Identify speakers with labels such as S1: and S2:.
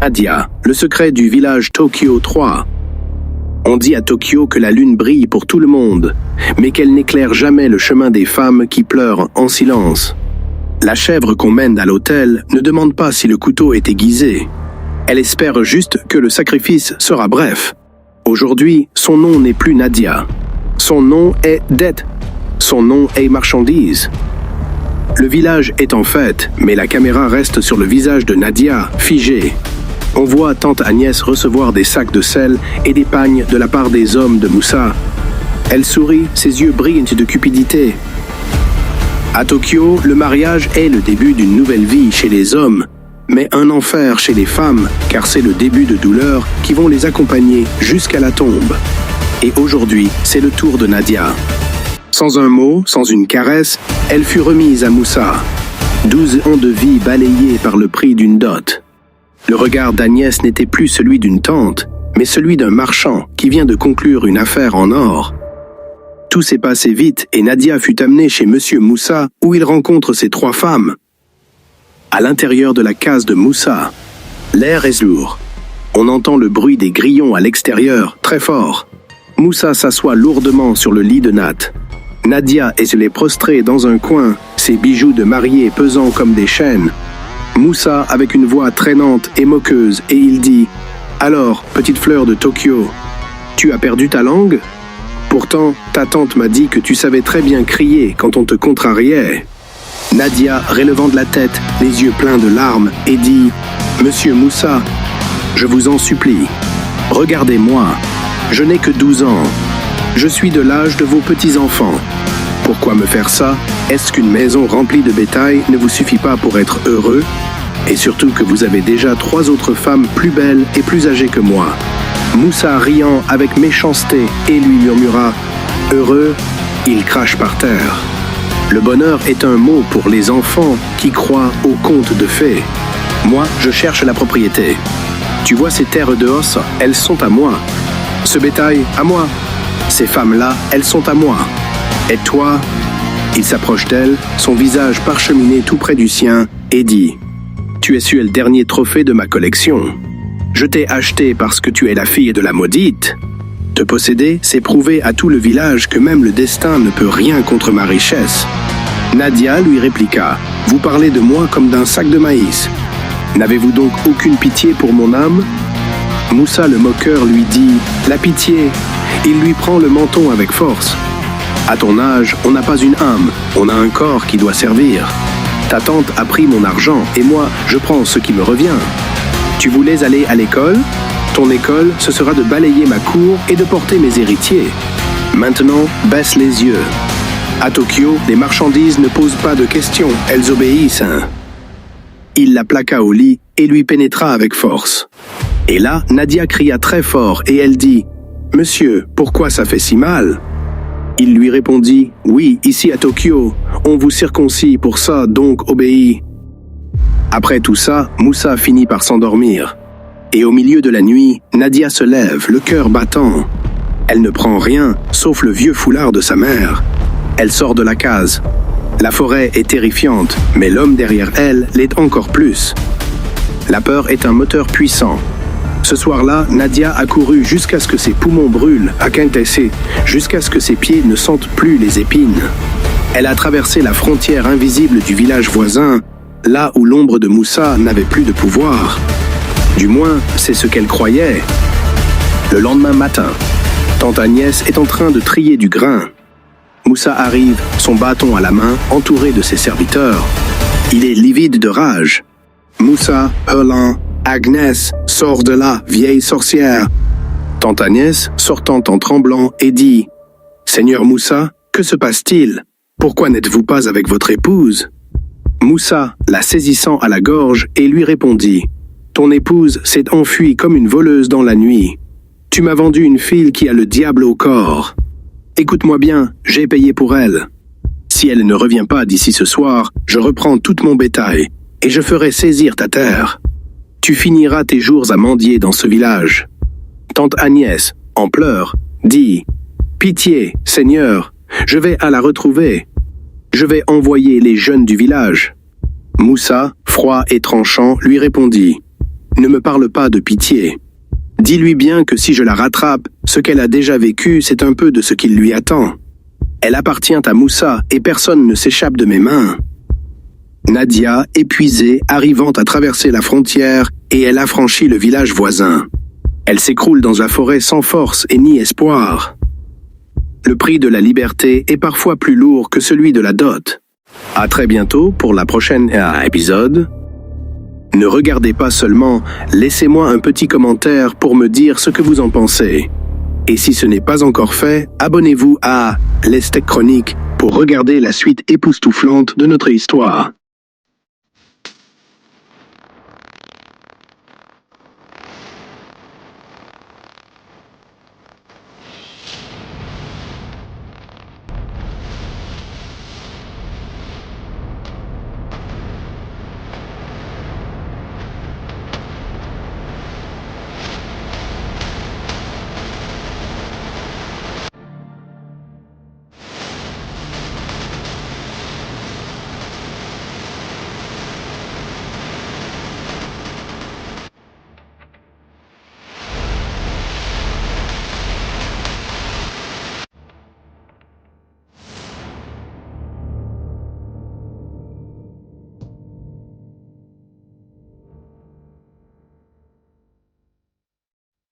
S1: Nadia, le secret du village Tokyo 3. On dit à Tokyo que la lune brille pour tout le monde, mais qu'elle n'éclaire jamais le chemin des femmes qui pleurent en silence. La chèvre qu'on mène à l'autel ne demande pas si le couteau est aiguisé. Elle espère juste que le sacrifice sera bref. Aujourd'hui, son nom n'est plus Nadia. Son nom est dette. Son nom est marchandise. Le village est en fête, mais la caméra reste sur le visage de Nadia, figé. On voit tante Agnès recevoir des sacs de sel et des pagnes de la part des hommes de Moussa. Elle sourit, ses yeux brillent de cupidité. À Tokyo, le mariage est le début d'une nouvelle vie chez les hommes, mais un enfer chez les femmes, car c'est le début de douleurs qui vont les accompagner jusqu'à la tombe. Et aujourd'hui, c'est le tour de Nadia. Sans un mot, sans une caresse, elle fut remise à Moussa. 12 ans de vie balayés par le prix d'une dot. Le regard d'Agnès n'était plus celui d'une tante, mais celui d'un marchand qui vient de conclure une affaire en or. Tout s'est passé vite et Nadia fut amenée chez Monsieur Moussa où il rencontre ses 3 femmes. À l'intérieur de la case de Moussa, l'air est lourd. On entend le bruit des grillons à l'extérieur, très fort. Moussa s'assoit lourdement sur le lit de Nat. Nadia est prostrée dans un coin, ses bijoux de mariée pesant comme des chaînes. Moussa avec une voix traînante et moqueuse et il dit « Alors, petite fleur de Tokyo, tu as perdu ta langue ? Pourtant, ta tante m'a dit que tu savais très bien crier quand on te contrariait. » Nadia, relevant de la tête, les yeux pleins de larmes, et dit « Monsieur Moussa, je vous en supplie, regardez-moi, je n'ai que 12 ans. Je suis de l'âge de vos petits-enfants. Pourquoi me faire ça? Est-ce qu'une maison remplie de bétail ne vous suffit pas pour être heureux? Et surtout que vous avez déjà 3 autres femmes plus belles et plus âgées que moi. » Moussa riant avec méchanceté et lui murmura « Heureux ?» Il crache par terre. Le bonheur est un mot pour les enfants qui croient aux contes de fées. Moi, je cherche la propriété. Tu vois ces terres de os, elles sont à moi. Ce bétail, à moi. Ces femmes-là, elles sont à moi. Et toi? Il s'approche d'elle, son visage parcheminé tout près du sien, et dit « Tu es le dernier trophée de ma collection. Je t'ai acheté parce que tu es la fille de la maudite. Te posséder, c'est prouver à tout le village que même le destin ne peut rien contre ma richesse. » Nadia lui répliqua « Vous parlez de moi comme d'un sac de maïs. N'avez-vous donc aucune pitié pour mon âme ?» Moussa le moqueur lui dit « La pitié !» Il lui prend le menton avec force. « À ton âge, on n'a pas une âme, on a un corps qui doit servir. Ta tante a pris mon argent et moi, je prends ce qui me revient. Tu voulais aller à l'école? Ton école, ce sera de balayer ma cour et de porter mes héritiers. Maintenant, baisse les yeux. À Tokyo, les marchandises ne posent pas de questions, elles obéissent. » Il la plaqua au lit et lui pénétra avec force. Et là, Nadia cria très fort et elle dit « Monsieur, pourquoi ça fait si mal ?» Il lui répondit « Oui, ici à Tokyo, on vous circoncis pour ça, donc obéis. » Après tout ça, Moussa finit par s'endormir. Et au milieu de la nuit, Nadia se lève, le cœur battant. Elle ne prend rien, sauf le vieux foulard de sa mère. Elle sort de la case. La forêt est terrifiante, mais l'homme derrière elle l'est encore plus. La peur est un moteur puissant. Ce soir-là, Nadia a couru jusqu'à ce que ses poumons brûlent, à Quintessé, jusqu'à ce que ses pieds ne sentent plus les épines. Elle a traversé la frontière invisible du village voisin, là où l'ombre de Moussa n'avait plus de pouvoir. Du moins, c'est ce qu'elle croyait. Le lendemain matin, tante Agnès est en train de trier du grain. Moussa arrive, son bâton à la main, entouré de ses serviteurs. Il est livide de rage. Moussa, hurlant, « Agnès, sors de là, vieille sorcière !» Tante Agnès, sortant en tremblant, et dit « Seigneur Moussa, que se passe-t-il? Pourquoi n'êtes-vous pas avec votre épouse ?» Moussa, la saisissant à la gorge, et lui répondit « Ton épouse s'est enfuie comme une voleuse dans la nuit. Tu m'as vendu une fille qui a le diable au corps. Écoute-moi bien, j'ai payé pour elle. Si elle ne revient pas d'ici ce soir, je reprends tout mon bétail, et je ferai saisir ta terre. Tu finiras tes jours à mendier dans ce village. » Tante Agnès, en pleurs, dit « Pitié, Seigneur, je vais à la retrouver. Je vais envoyer les jeunes du village. » Moussa, froid et tranchant, lui répondit « Ne me parle pas de pitié. Dis-lui bien que si je la rattrape, ce qu'elle a déjà vécu, c'est un peu de ce qu'il lui attend. Elle appartient à Moussa et personne ne s'échappe de mes mains. » Nadia, épuisée, arrivant à traverser la frontière, et elle affranchit le village voisin. Elle s'écroule dans la forêt sans force et ni espoir. Le prix de la liberté est parfois plus lourd que celui de la dot. À très bientôt pour la prochaine épisode. Ne regardez pas seulement, laissez-moi un petit commentaire pour me dire ce que vous en pensez. Et si ce n'est pas encore fait, abonnez-vous à Les Tech Chroniques pour regarder la suite époustouflante de notre histoire.